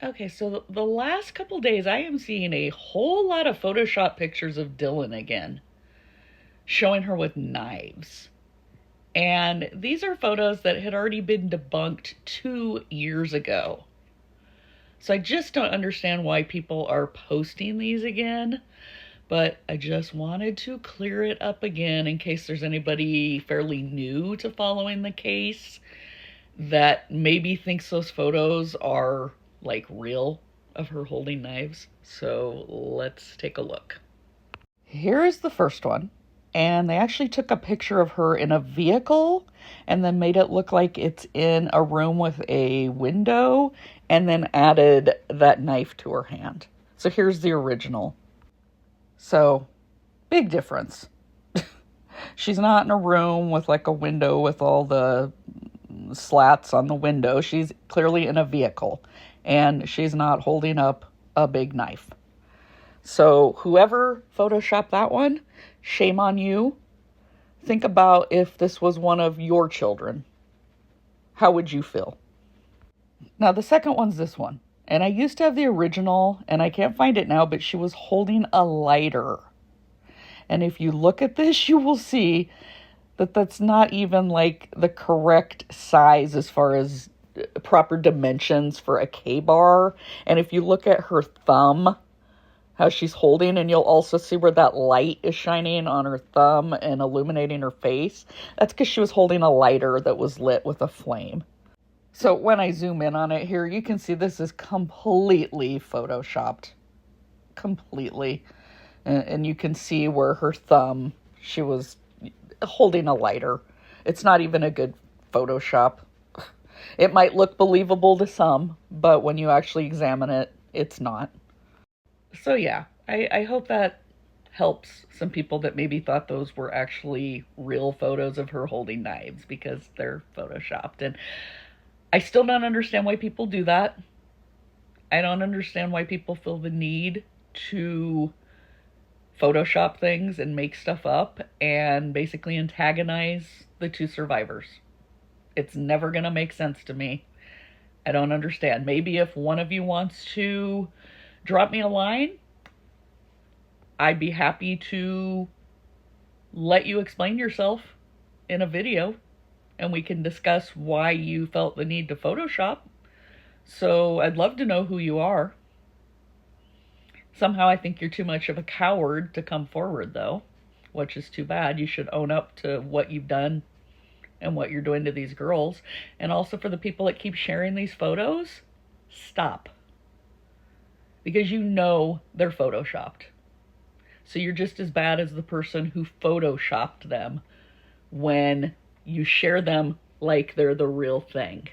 Okay, so the last couple days I am seeing a whole lot of Photoshop pictures of Dylan again, showing her with knives. And these are photos that had already been debunked 2 years ago. So I just don't understand why people are posting these again, but I just wanted to clear it up again in case there's anybody fairly new to following the case that maybe thinks those photos are like real of her holding knives. So let's take a look. Here is the first one. And they actually took a picture of her in a vehicle and then made it look like it's in a room with a window and then added that knife to her hand. So here's the original. So, big difference. She's not in a room with like a window with all the slats on the window. She's clearly in a vehicle and she's not holding up a big knife. So whoever photoshopped that one, shame on you. Think about if this was one of your children. How would you feel? Now the second one's this one. And I used to have the original and I can't find it now, but she was holding a lighter. And if you look at this, you will see that that's not even like the correct size as far as proper dimensions for a K-bar. And if you look at her thumb, how she's holding, and you'll also see where that light is shining on her thumb and illuminating her face. That's because she was holding a lighter that was lit with a flame. So when I zoom in on it here, you can see this is completely photoshopped. Completely. And you can see where her thumb, she was holding a lighter. It's not even a good Photoshop. It might look believable to some, but when you actually examine it, it's not. So yeah, I hope that helps some people that maybe thought those were actually real photos of her holding knives because they're photoshopped. And I still don't understand why people do that. I don't understand why people feel the need to Photoshop things and make stuff up and basically antagonize the two survivors. It's never going to make sense to me. I don't understand. Maybe if one of you wants to drop me a line, I'd be happy to let you explain yourself in a video and we can discuss why you felt the need to Photoshop. So I'd love to know who you are. Somehow I think you're too much of a coward to come forward, though, which is too bad. You should own up to what you've done and what you're doing to these girls. And also for the people that keep sharing these photos, stop. Because you know they're photoshopped. So you're just as bad as the person who photoshopped them when you share them like they're the real thing.